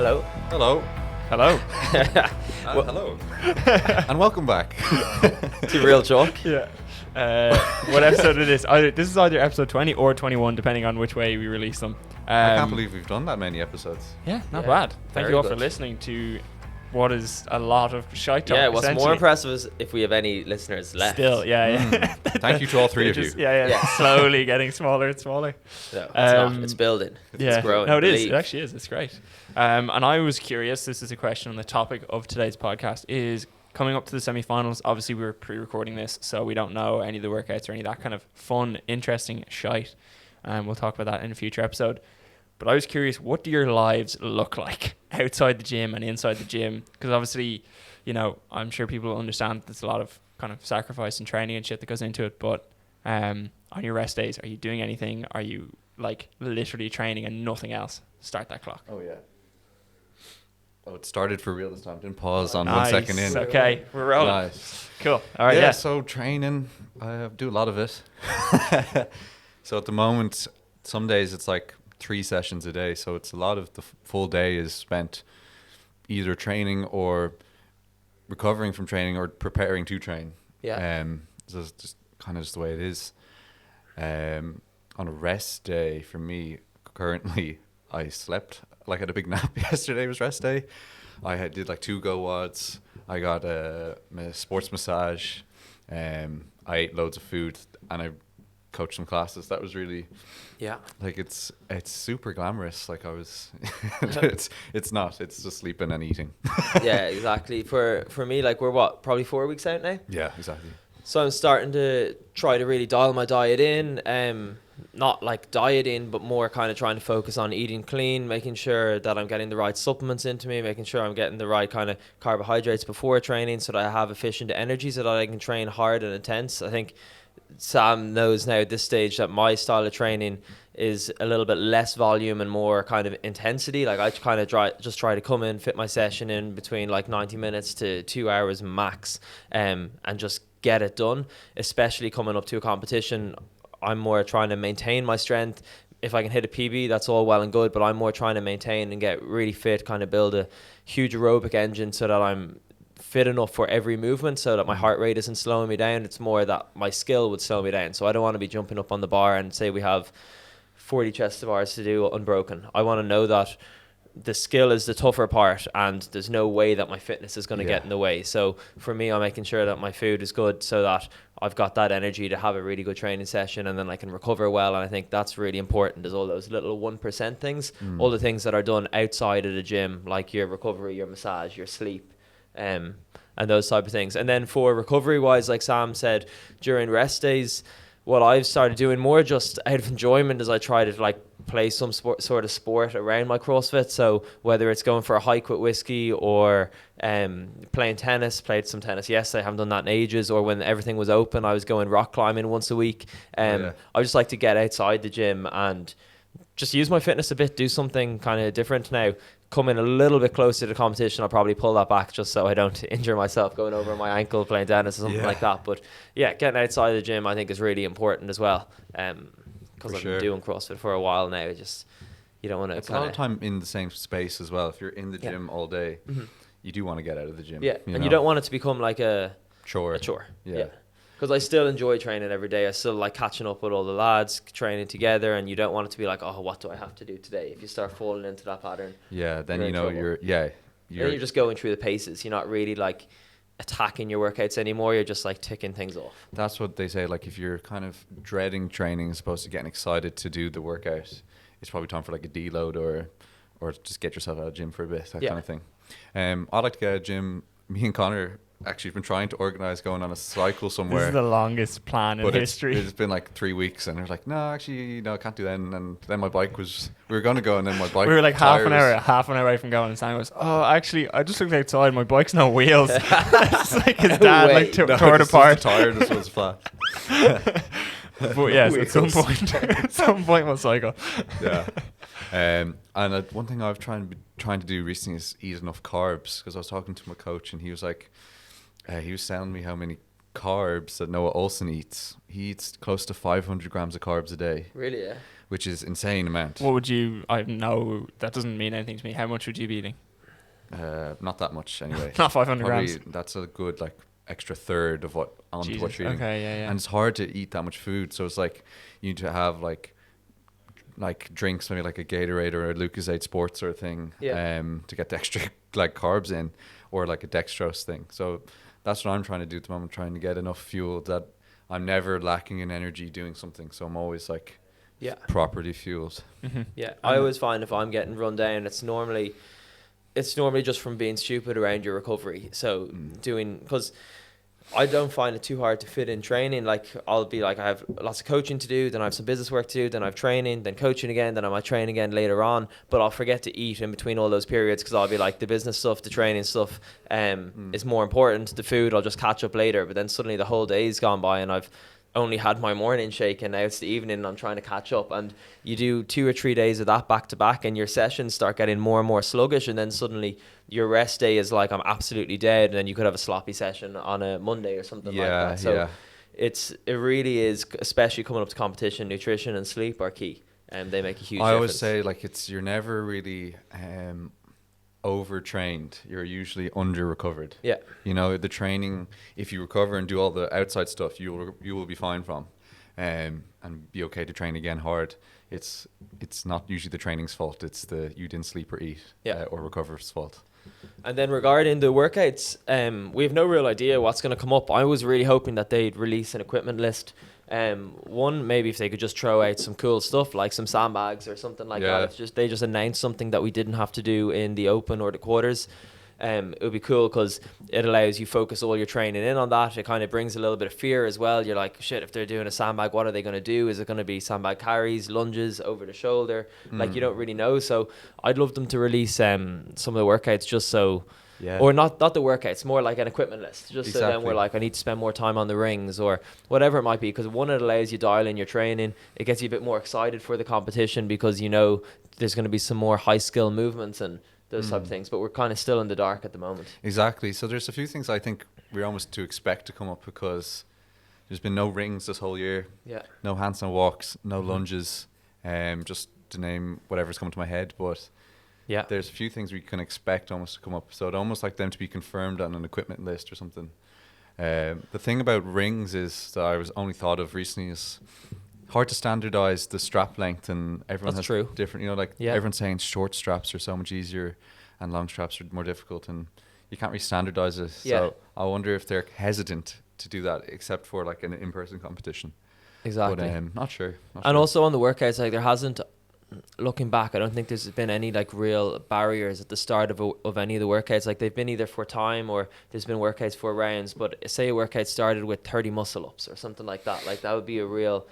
Hello. Hello. Hello. Hello. And welcome back. To Real Talk. Yeah. What episode it is? This is either episode 20 or 21, depending on which way we release them. I can't believe we've done that many episodes. Yeah, not Yeah, bad. Thank very you all for good. listening to what is a lot of shite talk. Yeah, what's more essentially. impressive is if we have any listeners left. Still, yeah. Thank you to all three They're of you. just- Yeah. Yeah. Slowly getting smaller and smaller. No, it's not. Um, It's building. Yeah. It's growing. No, it is. Believe. It actually is. It's great. And I was curious. This is a question on the topic of today's podcast is coming up to the semi-finals. Obviously, we're pre-recording this, so we don't know any of the workouts or any of that kind of fun, interesting shite. We'll talk about that in a future episode. But I was curious, what do your lives look like outside the gym and inside the gym? Because obviously, you know, I'm sure people understand there's a lot of kind of sacrifice and training and shit that goes into it. But on your rest days, are you doing anything? Are you like literally training and nothing else? Start that clock. Oh, yeah. Oh, it started for real this time. Didn't pause on Nice. 1 second in. Okay, we're rolling. Nice. Cool. All right, yeah, yeah. so training, I do a lot of it. So at the moment, some days it's like 3 sessions a day. So it's a lot of the full day is spent either training or recovering from training or preparing to train. Yeah. So it's just kind of just the way it is. On a rest day for me, currently, I slept. Like I had a big nap yesterday was rest day. Did like 2 go wads. I got a sports massage. I ate loads of food and I coached some classes. That was really Yeah. like it's super glamorous. Like I was, it's not. It's just sleeping and eating. Yeah, exactly. For me, like we're probably 4 weeks out now. Yeah, exactly. So I'm starting to try to really dial my diet in. Not like dieting, but more kind of trying to focus on eating clean, making sure that I'm getting the right supplements into me, making sure I'm getting the right kind of carbohydrates before training so that I have efficient energy so that I can train hard and intense. I think Sam knows now at this stage that my style of training is a little bit less volume and more kind of intensity. Like I kind of try to come in, fit my session in between like 90 minutes to 2 hours max, and just get it done, especially coming up to a competition. I'm more trying to maintain my strength. If I can hit a PB, that's all well and good, but I'm more trying to maintain and get really fit, kind of build a huge aerobic engine so that I'm fit enough for every movement so that my heart rate isn't slowing me down. It's more that my skill would slow me down. So I don't want to be jumping up on the bar and say we have 40 chest to bars to do unbroken. I want to know that the skill is the tougher part and there's no way that my fitness is going to get in the way. So for me, I'm making sure that my food is good so that I've got that energy to have a really good training session and then I can recover well. And I think that's really important, is all those little 1% things, all the things that are done outside of the gym, like your recovery, your massage, your sleep, and those type of things. And then for recovery wise, like Sam said, during rest days, what I've started doing more just out of enjoyment is I try to like play some sort of sport around my CrossFit. So whether it's going for a hike with whiskey or playing tennis, played some tennis yesterday, I haven't done that in ages, or when everything was open I was going rock climbing once a week. I just like to get outside the gym and just use my fitness a bit, do something kind of different. Now coming a little bit closer to the competition, I'll probably pull that back just so I don't injure myself going over my ankle playing tennis or something like that. But yeah, getting outside the gym I think is really important as well, because I've been doing CrossFit for a while now. Just you don't want to. It's a lot of time in the same space as well. If you're in the gym all day, you do want to get out of the gym. Yeah, and you don't want it to become like a chore. Yeah. Because I still enjoy training every day. I still like catching up with all the lads, training together, and you don't want it to be like, oh, what do I have to do today? If you start falling into that pattern, then you know you're just going through the paces. You're not really like attacking your workouts anymore. You're just like ticking things off. That's what they say. Like if you're kind of dreading training as opposed to getting excited to do the workout, it's probably time for like a deload or just get yourself out of the gym for a bit, that kind of thing. I'd like to get out of the gym. Me and Connor actually been trying to organise going on a cycle somewhere. This is the longest plan in history. It's been like 3 weeks and we're like, no, actually, no, I can't do that. And then my bike we were going to go and then my bike we were like half an tires- hour away from going, and Sam goes, oh, actually, I just looked outside, my bike's no wheels. It's like his dad way. like tore it just apart. The tire just was flat. But yes, at some point we'll cycle. Yeah. And one thing I've trying to do recently is eat enough carbs, because I was talking to my coach and he was like, he was telling me how many carbs that Noah Olsen eats. He eats close to 500 grams of carbs a day. Really, yeah. which is insane amount. What would you? I know that doesn't mean anything to me. How much would you be eating? Not that much anyway. Not 500 Probably grams. that's a good like extra third of what onto what Jesus. you're eating. Okay, yeah. And it's hard to eat that much food, so it's like you need to have like drinks, maybe like a Gatorade or a Lucozade Sports sort of thing, to get the extra like carbs in, or like a dextrose thing. So that's what I'm trying to do at the moment, trying to get enough fuel that I'm never lacking in energy doing something. So I'm always like properly fueled. Mm-hmm. Yeah, I always find if I'm getting run down, it's normally just from being stupid around your recovery. So because I don't find it too hard to fit in training. Like I'll be like, I have lots of coaching to do, then I have some business work to do, then I have training, then coaching again, then I might train again later on. But I'll forget to eat in between all those periods because I'll be like, the business stuff, the training stuff is more important. The food I'll just catch up later. But then suddenly the whole day's gone by and I've only had my morning shake and now it's the evening and I'm trying to catch up. And you do 2 or 3 days of that back to back and your sessions start getting more and more sluggish, and then suddenly your rest day is like, I'm absolutely dead, and then you could have a sloppy session on a Monday or something like that. So it really is, especially coming up to competition, nutrition and sleep are key, and they make a huge difference. I always say like you're never really overtrained, you're usually under recovered. Yeah, you know, the training, if you recover and do all the outside stuff, you will be fine from, and be okay to train again hard. It's not usually the training's fault, it's the you didn't sleep or eat or recover's fault. And then regarding the workouts, we have no real idea what's going to come up. I was really hoping that they'd release an equipment list. One, maybe if they could just throw out some cool stuff like some sandbags or something like that. If they just announced something that we didn't have to do in the open or the quarters, it would be cool because it allows you focus all your training in on that. It kind of brings a little bit of fear as well. You're like, shit, if they're doing a sandbag, what are they going to do? Is it going to be sandbag carries, lunges, over the shoulder? Like, you don't really know. So I'd love them to release some of the workouts just so... Or not the workouts, more like an equipment list. Just so then we're like, I need to spend more time on the rings or whatever it might be. Because one, it allows you dial in your training. It gets you a bit more excited for the competition because you know there's going to be some more high skill movements and those type of things. But we're kind of still in the dark at the moment. Exactly. So there's a few things I think we're almost to expect to come up because there's been no rings this whole year. Yeah. No handstand walks, no lunges, just to name whatever's coming to my head. But... yeah, there's a few things we can expect almost to come up. So I'd almost like them to be confirmed on an equipment list or something. The thing about rings is that I was only thought of recently is hard to standardize the strap length, and everyone has different, you know, like everyone's saying short straps are so much easier and long straps are more difficult, and you can't really standardize it. So I wonder if they're hesitant to do that except for like an in-person competition. Exactly. But not sure. And also on the workouts, like there hasn't... looking back, I don't think there's been any like real barriers at the start of any of the workouts. Like they've been either for time or there's been workouts for rounds. But say a workout started with 30 muscle ups or something like that. Like that would be a real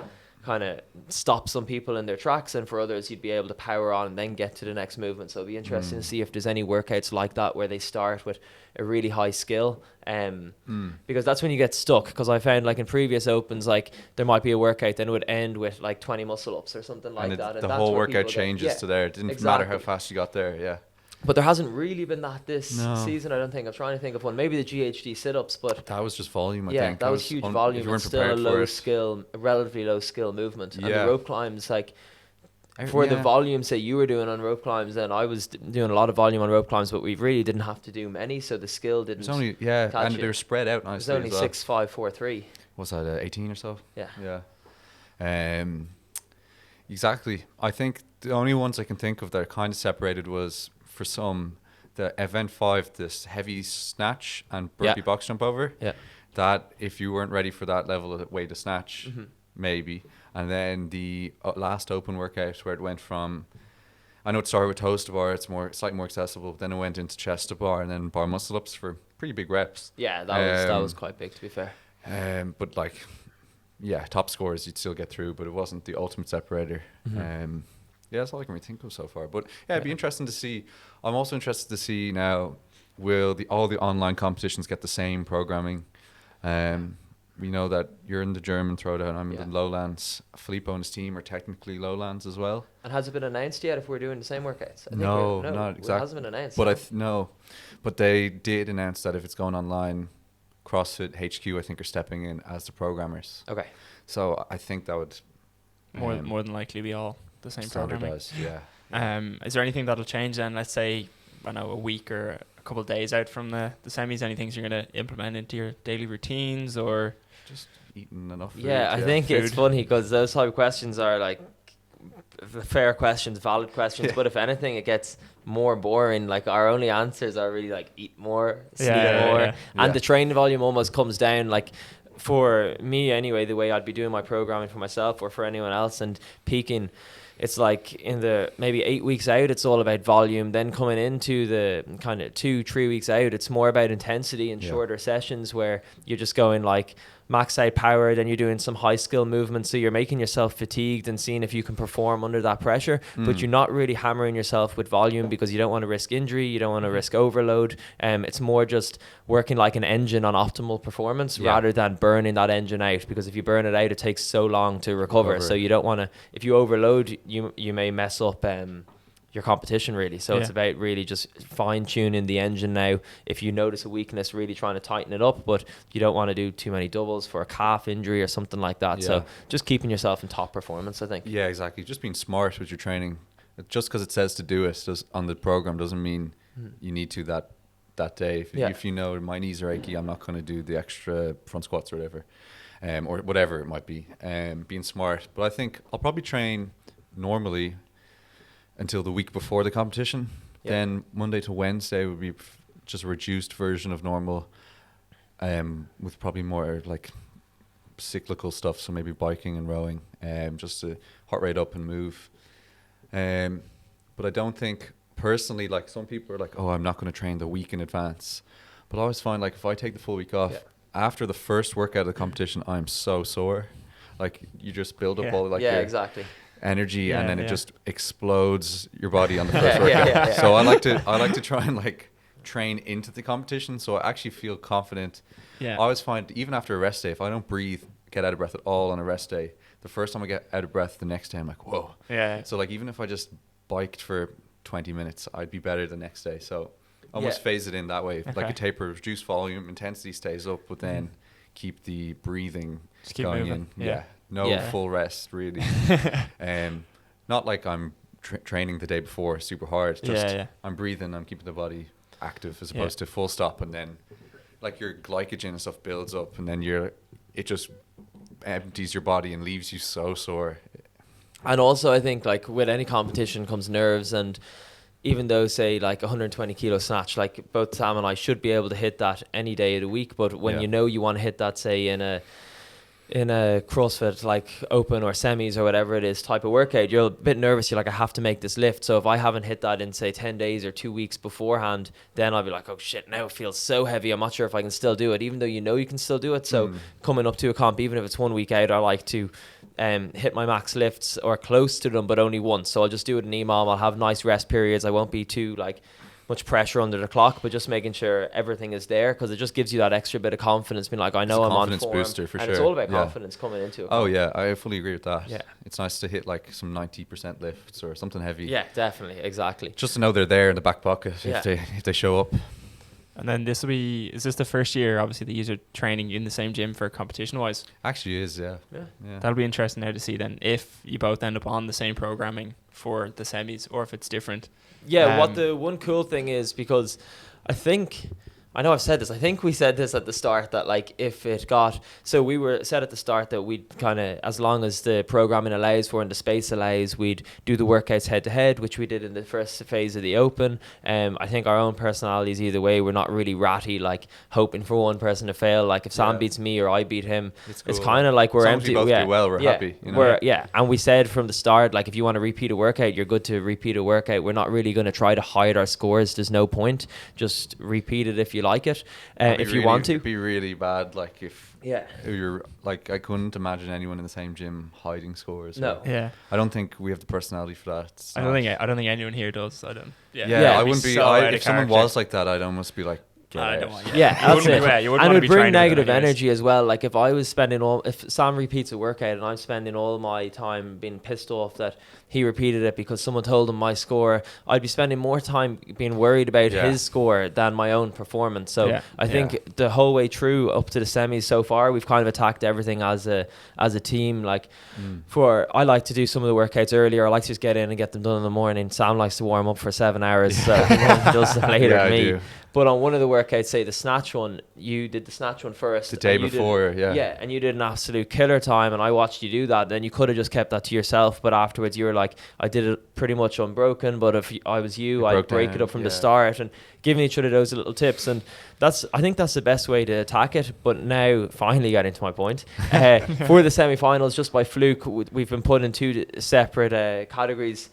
kind of stop some people in their tracks, and for others you'd be able to power on and then get to the next movement. So it'd be interesting to see if there's any workouts like that where they start with a really high skill, because that's when you get stuck. Because I found like in previous opens, like there might be a workout then it would end with like 20 muscle ups or something like that, and the that's whole where workout people changes to there. It didn't matter how fast you got there. But there hasn't really been that this season, I don't think. I'm trying to think of one. Maybe the GHD sit-ups, but... that was just volume, I think. That was huge volume. It's still a relatively low skill movement. And the rope climbs, like, for the volume, say, you were doing on rope climbs, then I was doing a lot of volume on rope climbs, but we really didn't have to do many, so the skill didn't... It's only, and they were spread out nicely. It was only 6, 5, 4, 3. Was that 18 or so? Yeah. Exactly. I think the only ones I can think of that are kind of separated was... for some, the event 5, this heavy snatch and burpee box jump over. That if you weren't ready for that level of weight to snatch, maybe. And then the last open workout where it went from, I know it started with toes to bar, it's slightly more accessible. Then it went into chest to bar and then bar muscle ups for pretty big reps. Yeah, that was quite big, to be fair. But like, top scores you'd still get through, but it wasn't the ultimate separator. That's all I can really think of so far. But it'd be interesting to see. I'm also interested to see now, will all the online competitions get the same programming? We know that you're in the German throwdown, I'm in the lowlands. Filippo and his team are technically lowlands as well. And has it been announced yet if we're doing the same workouts? No, not exactly. It hasn't been announced. But but they did announce that if it's going online, CrossFit HQ I think are stepping in as the programmers. Okay. So I think that would more than likely be all the same programming. standardized. Yeah. Is there anything that'll change then? Let's say, I know, a week or a couple of days out from the semis. Any things you're going to implement into your daily routines, or Just eating enough food. Yeah, I think it's Food. funny because those type of questions are like fair questions, valid questions. Yeah. But if anything, it gets more boring. Like our only answers are really like eat more, sleep Yeah, more, yeah. and Yeah. the training volume almost comes down. Like for me anyway, the way I'd be doing my programming for myself or for anyone else, and peaking. It's like in the maybe 8 weeks out, it's all about volume. Then coming into the kind of 2-3 weeks out, it's more about intensity and Yeah. shorter sessions where you're just going like max out power, then you're doing some high skill movements. So you're making yourself fatigued and seeing if you can perform under that pressure, but you're not really hammering yourself with volume because you don't want to risk injury. You don't want to risk overload. It's more just working like an engine on optimal performance Yeah. rather than burning that engine out, because if you burn it out, it takes so long to recover. Recover. So you don't want to, if you overload, you may mess up your competition really. So it's Yeah. about really just fine tuning the engine now. If you notice a weakness, really trying to tighten it up, but you don't want to do too many doubles for a calf injury or something like that. Yeah. So just keeping yourself in top performance, I think. Yeah, exactly. Just being smart with your training. Just because it says to do it on the program doesn't mean you need to that day. If you know my knees are achy, I'm not going to do the extra front squats or whatever, or whatever it might be. Being smart. But I think I'll probably train normally until the week before the competition. Yeah. Then Monday to Wednesday would be just a reduced version of normal, with probably more like cyclical stuff. So maybe biking and rowing, just to heart rate up and move. But I don't think personally, like some people are like, oh, I'm not going to train the week in advance. But I always find like if I take the full week off, Yeah. after the first workout of the competition, I'm so sore. Like you just build up Yeah. all like yeah, your exactly. energy, Yeah, and then yeah. it just explodes your body on the first Yeah, workout. yeah. So I like to try and like train into the competition, so I actually feel confident. yeah, I always find even after a rest day, if I don't breathe, get out of breath at all on a rest day, the first time I get out of breath the next day, I'm like, whoa. yeah, So like even if I just biked for 20 minutes, I'd be better the next day. So almost Yeah. phase it in that way. Like Okay. a taper, reduce volume, intensity stays up, but then keep the breathing Just keep going moving. in. Yeah. No Yeah. full rest really. Not like I'm training the day before super hard. Just Yeah, yeah. I'm breathing, I'm keeping the body active as Yeah. opposed to full stop, and then like your glycogen and stuff builds up, and then it just empties your body and leaves you so sore. And also, I think like with any competition comes nerves, and even though say like 120 kilo snatch, like both Sam and I should be able to hit that any day of the week. But when Yeah. you know you want to hit that, say in a CrossFit like open or semis or whatever it is type of workout, you're a bit nervous. You're like, I have to make this lift. So if I haven't hit that in say 10 days or 2 weeks beforehand, then I'll be like, oh shit, now it feels so heavy. I'm not sure if I can still do it, even though you know you can still do it. So coming up to a comp, even if it's 1 week out, I like to hit my max lifts or close to them, but only once. So I'll just do it in EMOM. I'll have nice rest periods. I won't be too like much pressure under the clock, but just making sure everything is there, because it just gives you that extra bit of confidence, being like, I know a I'm on confidence form, booster for and it's sure. all about Yeah. confidence coming into it. Oh yeah, I fully agree with that. Yeah. It's nice to hit like some 90% lifts or something heavy. Yeah, definitely, exactly. Just to know they're there in the back pocket Yeah. if they show up. And then is this the first year, obviously, that you're training in the same gym for competition-wise? Actually is, yeah. Yeah. Yeah. That'll be interesting now to see then if you both end up on the same programming for the semis or if it's different. Yeah, what Um, the one cool thing is, because I know I've said this, I think we said this at the start, that like if it got, so we were said at the start that we'd kind of, as long as the programming allows for and the space allows, we'd do the workouts head to head, which we did in the first phase of the open. I think our own personalities either way, we're not really ratty, like hoping for one person to fail. Like if Sam Yeah. beats me or I beat him, It's it's cool. kind of like we're As long as empty. we both yeah, do well, we're yeah, happy, you know? And we said from the start, like if you want to repeat a workout, you're good to repeat a workout. We're not really going to try to hide our scores. There's no point. Just repeat it if you like it. It'd be If you really- want to. it'd be really bad. Like if Yeah. you're like, I couldn't imagine anyone in the same gym hiding scores. No. Yeah. I don't think we have the personality for that. It's I don't not- think anyone here does. I don't. Yeah, Yeah, I it'd be wouldn't be. so out of If someone character. was like that, I'd almost be like, get I out. don't want. Yeah, You that's wouldn't it. be- yeah, you wouldn't And it want to would be bring training with them negative anyways. energy as well. Like if I was spending if Sam repeats a workout and I'm spending all my time being pissed off that he repeated it because someone told him my score, I'd be spending more time being worried about Yeah. his score than my own performance. So Yeah. I think the whole way through up to the semis so far, we've kind of attacked everything as a team. Like I like to do some of the workouts earlier. I like to just get in and get them done in the morning. Sam likes to warm up for 7 hours, so he does them later Yeah, than I me. do. But on one of the workouts, say the snatch one, you did the snatch one first. The day and you did- before, yeah. Yeah, and you did an absolute killer time, and I watched you do that. Then you could have just kept that to yourself, but afterwards you were like, I did it pretty much unbroken, but if I was you, It I'd broke break it down, up from the yeah. start and giving each other those little tips. And I think that's the best way to attack it. But now, finally getting to my point, for the semi-finals, just by fluke, we've been put in two separate categories.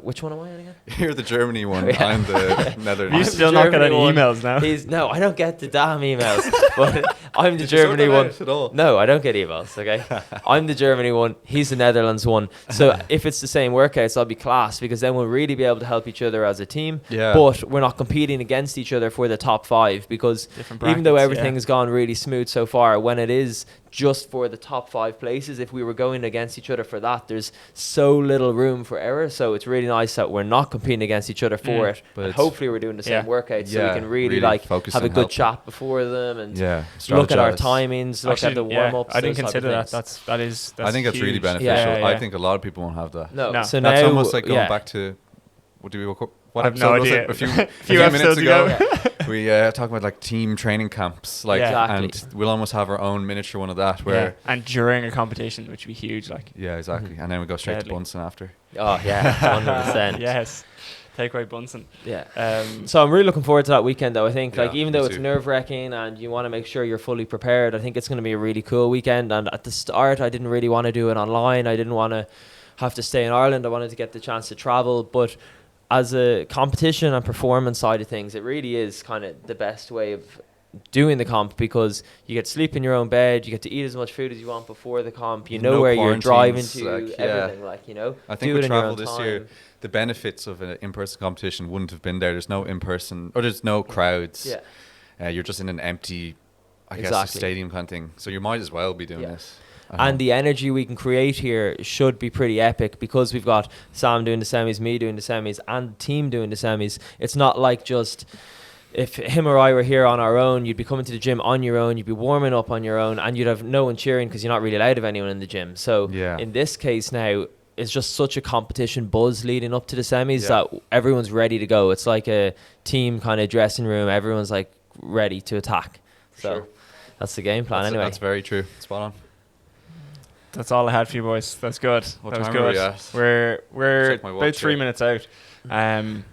Which one am I in again? You're the Germany one. Yeah. I'm the You Netherlands. the still not get any Germany one. emails now. No, I don't get the damn emails. But I'm the Did you sort Germany that one. out at all? No, I don't get emails, okay? I'm the Germany one, he's the Netherlands one. So if it's the same workouts, I'll be class because then we'll really be able to help each other as a team. Yeah. But we're not competing against each other for the top 5 because Different even though brackets, everything has gone really smooth so far, when it is just for the top 5 places, if we were going against each other for that, there's so little room for error. So it's really nice that we're not competing against each other for it. But And it's- hopefully we're doing the same Yeah. workouts so Yeah, we can really, really like focus have a and good help. chat before them and Yeah. look at our strategize. timings, look at the warm-ups. I didn't those type of consider that. things. That's I think it's really huge. beneficial. Yeah, I think a lot of people won't have that. No, No. so That's now almost like going yeah. back to what I have no episode was idea. it? A few, Few minutes episodes ago. ago. We talk about like team training camps, like, Yeah. and we'll almost have our own miniature one of that. Yeah. Where, And during a competition, which would be huge. Like, yeah, exactly. And then we go straight Deadly. to Bunsen after. Oh yeah, 100%. yes. Take away Bunsen. Yeah. Um, So I'm really looking forward to that weekend, though. I think, like, Yeah, even me though it's too. nerve-wracking and you want to make sure you're fully prepared, I think it's going to be a really cool weekend. And at the start, I didn't really want to do it online. I didn't want to have to stay in Ireland. I wanted to get the chance to travel, but as a competition and performance side of things, it really is kind of the best way of doing the comp because you get to sleep in your own bed, you get to eat as much food as you want before the comp, you know No where you're driving quarantines, to, like, yeah. everything, like, you know. I think Do with it in your travel own this year, time. the benefits of an in-person competition wouldn't have been there. There's no in-person, or there's no crowds. Yeah. You're just in an empty, I guess, Exactly. stadium kind of thing. So you might as well be doing Yeah. this. And the energy we can create here should be pretty epic because we've got Sam doing the semis, me doing the semis, and the team doing the semis. It's not like just if him or I were here on our own, you'd be coming to the gym on your own, you'd be warming up on your own, and you'd have no one cheering because you're not really allowed to have anyone in the gym. So Yeah. in this case now, it's just such a competition buzz leading up to the semis Yeah. that everyone's ready to go. It's like a team kind of dressing room. Everyone's like ready to attack. So Sure. that's the game plan anyway. That's very true. Spot on. That's all I had for you boys. That's good. What that was time good. are we at? We're Check my about watch 3 here. minutes out. I'm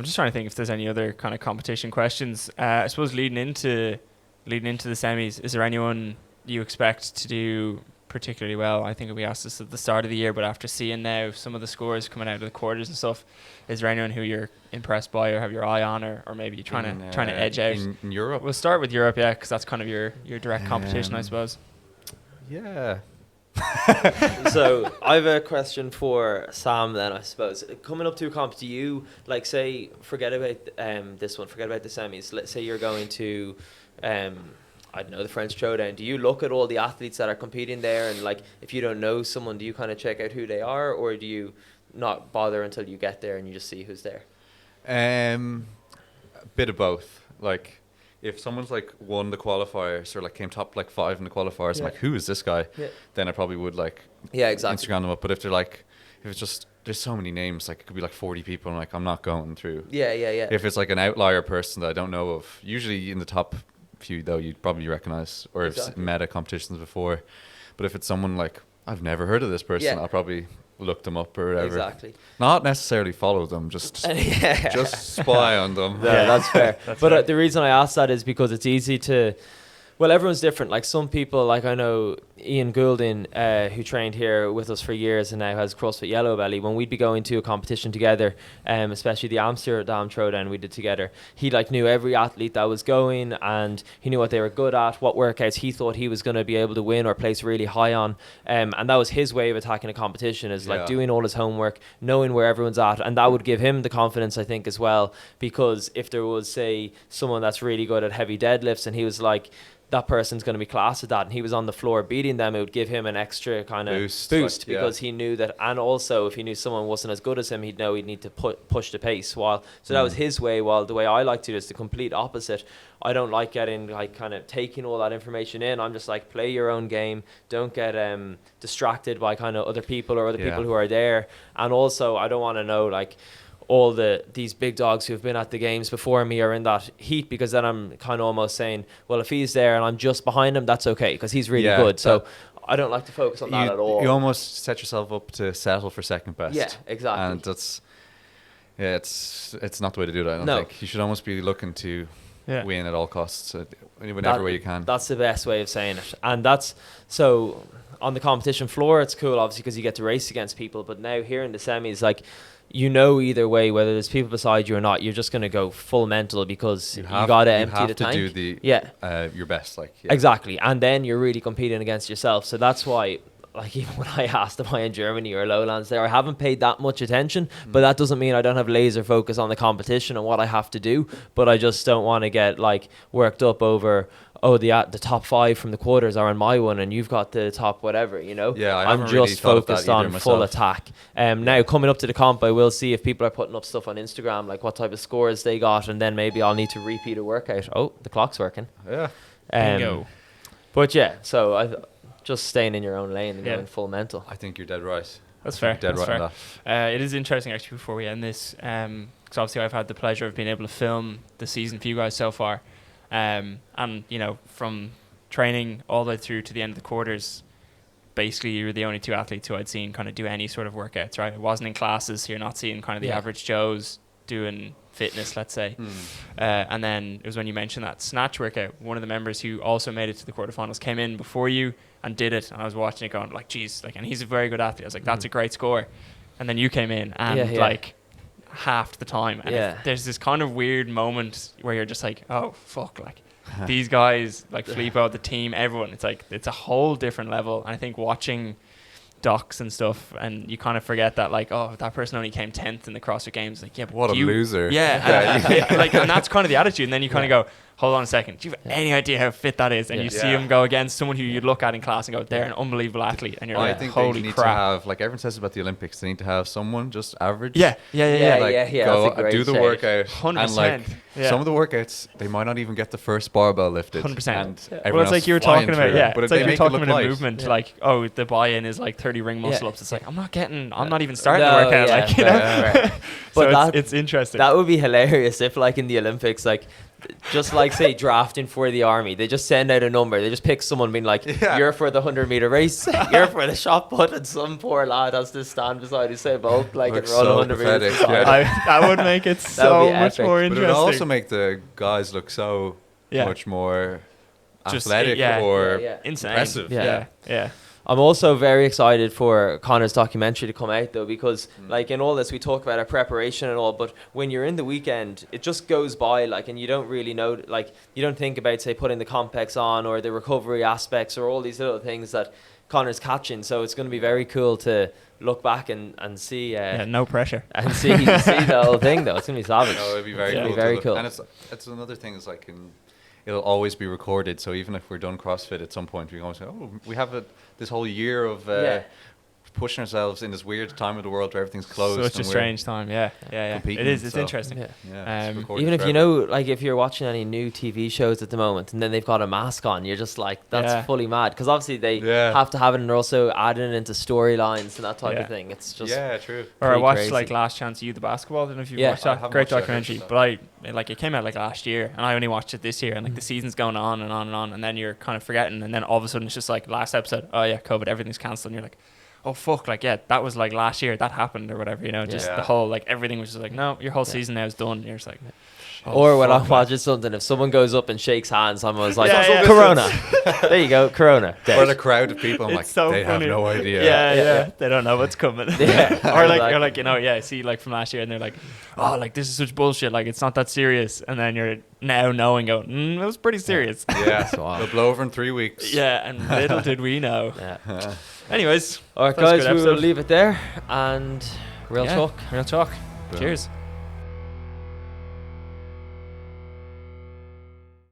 just trying to think if there's any other kind of competition questions. I suppose leading into the semis, is there anyone you expect to do particularly well? I think we asked this at the start of the year, but after seeing now some of the scores coming out of the quarters and stuff, is there anyone who you're impressed by or have your eye on, or maybe you're trying to edge out? in Europe. We'll start with Europe, yeah, because that's kind of your direct competition, I Um, suppose. Yeah. So I have a question for Sam then, I suppose. Coming up to a comp, do you, like, say, forget about this one, forget about the semis. Let's say you're going to, I don't know, the French Showdown. Do you look at all the athletes that are competing there and, like, if you don't know someone, do you kind of check out who they are, or do you not bother until you get there and you just see who's there? A bit of both. Like, if someone's like won the qualifiers or like came top like 5 in the qualifiers, Yeah. I'm like, who is this guy? Yeah. Then I probably would like Yeah, exactly. Instagram them up. But if they're like, if it's just there's so many names, like it could be like 40 people, and like I'm not going through. Yeah. If it's like an outlier person that I don't know of, usually in the top few though, you'd probably recognize or have Exactly. met at competitions before. But if it's someone like I've never heard of this person, Yeah. I'll probably look them up or whatever. Exactly. Not necessarily follow them, just Yeah. just spy on them. No, that's fair. That's But fair. the reason I asked that is because it's easy to, Well, everyone's different. Like some people, like I know Ian Goulding, who trained here with us for years and now has CrossFit Yellow Belly. When we'd be going to a competition together, especially the Amsterdam Throwdown we did together, he like knew every athlete that was going, and he knew what they were good at, what workouts he thought he was going to be able to win or place really high on, and that was his way of attacking a competition, is like doing all his homework, knowing where everyone's at, and that would give him the confidence, I think, as well, because if there was, say, someone that's really good at heavy deadlifts and he was like, that person's going to be class at that, and he was on the floor beating them, it would give him an extra kind of boost like, because he knew that. And also if he knew someone wasn't as good as him, he'd know he'd need to push the pace. So that was his way, while the way I like to do is the complete opposite. I don't like getting like kind of taking all that information in. I'm just like, play your own game, don't get distracted by kind of other people or other people who are there. And also I don't want to know like all these big dogs who've been at the games before me are in that heat, because then I'm kind of almost saying, well, if he's there and I'm just behind him, that's okay, because he's really good. So I don't like to focus on that at all. You almost set yourself up to settle for second best. Yeah, exactly. And that's it's not the way to do it, I don't think. You should almost be looking to win at all costs, in whatever way you can. That's the best way of saying it. And that's so on the competition floor, it's cool obviously because you get to race against people, but now here in the semis, like, you know, either way, whether there's people beside you or not, you're just going to go full mental, because you got to empty the tank. You have to do your best. Exactly. And then you're really competing against yourself. So that's why, like, even when I asked, am I in Germany or Lowlands there, I haven't paid that much attention, but that doesn't mean I don't have laser focus on the competition and what I have to do. But I just don't want to get like worked up over, the top 5 from the quarters are on my one and you've got the top whatever, you know. I'm just really focused on full attack. Now coming up to the comp, I will see if people are putting up stuff on Instagram, like what type of scores they got, and then maybe I'll need to repeat a workout. Oh, the clock's working. Bingo. But yeah, so I just staying in your own lane and going full mental. I think you're dead right. That's fair. Dead right on that. It is interesting actually, before we end this, because obviously I've had the pleasure of being able to film the season for you guys so far. And you know, from training all the way through to the end of the quarters, basically you were the only two athletes who I'd seen kind of do any sort of workouts, right? It wasn't in classes, so you're not seeing kind of the average Joes doing fitness, let's say. And then it was when you mentioned that snatch workout, one of the members who also made it to the quarterfinals came in before you and did it, and I was watching it going like, geez, like, and he's a very good athlete. I was like, that's a great score. And then you came in and like half the time, and there's this kind of weird moment where you're just like, oh fuck, like these guys, like Filippo, the team, everyone, it's like it's a whole different level. And I think watching docs and stuff, and you kind of forget that, like, oh, that person only came 10th in the CrossFit Games, like, yeah, but what a loser. Like, and that's kind of the attitude. And then you kind of go, hold on a second, do you have any idea how fit that is? And you see him go against someone who you'd look at in class and go, they're an unbelievable athlete, and you're like, think holy they need crap. to have, like everyone says about the Olympics, they need to have someone just average. Go do the workout 100%. and like some of the workouts they might not even get the first barbell lifted. 100%. Well, it's like you were talking about, but it's like you're talking about a light. movement, like, oh, the buy-in is like 30 ring muscle ups. It's like, I'm not even starting the workout, like, you know. But so it's interesting. That would be hilarious if, like, in the Olympics, like, just like, say, drafting for the army, they just send out a number, they just pick someone being like, you're for the 100-meter race, you're for the shot put, and some poor lad has to stand beside Usain Bolt, like, and run 100 meters. That would make it so much more interesting. But it would also make the guys look so much more athletic or impressive. I'm also very excited for Connor's documentary to come out, though, because like in all this we talk about our preparation and all, but when you're in the weekend it just goes by, like, and you don't really know, like, you don't think about, say, putting the complex on or the recovery aspects or all these little things that Connor's catching. So it's going to be very cool to look back and see no pressure and see the whole thing, though. It's going to be savage. No, it'd be very cool. And it's another thing, is like, it'll always be recorded, so even if we're done CrossFit at some point, we can always say, oh, we have this whole year of pushing ourselves in this weird time of the world where everything's closed. Such a strange time, It is. It's interesting. Even if you know, like, if you're watching any new TV shows at the moment and then they've got a mask on, you're just like, that's fully mad, because obviously they have to have it, and they're also adding it into storylines and that type of thing. It's just true. Or I watched crazy. like Last Chance You, the basketball. I don't know if you watched that. Great documentary. But it came out like last year, and I only watched it this year, and like the season's going on and on and on, and then you're kind of forgetting, and then all of a sudden it's just like last episode, oh yeah, COVID, everything's cancelled, and you're like, oh fuck, like, yeah, that was like last year, that happened or whatever, you know. Just the whole, like, everything was just like, no, your whole season now is done. You're just like, Or when fuck, I'm man. watching something, if someone goes up and shakes hands, I'm always like, Yeah, yeah. Corona. There you go, Corona. Or Dead. the crowd of people, I'm It's like, so they funny. have no idea. Yeah, Yeah, yeah, yeah. They don't know what's coming. Yeah, or exactly. like, you know, yeah. See, like from last year, and they're like, "Oh, like this is such bullshit. Like it's not that serious." And then you're now knowing, go, "It was pretty serious." Yeah, So on. they'll blow over in 3 weeks. Yeah, and little did we know. Yeah. Anyways, All right, that was a guys, good we will episode. leave it there and real Yeah, talk. Real talk. Boom. Cheers.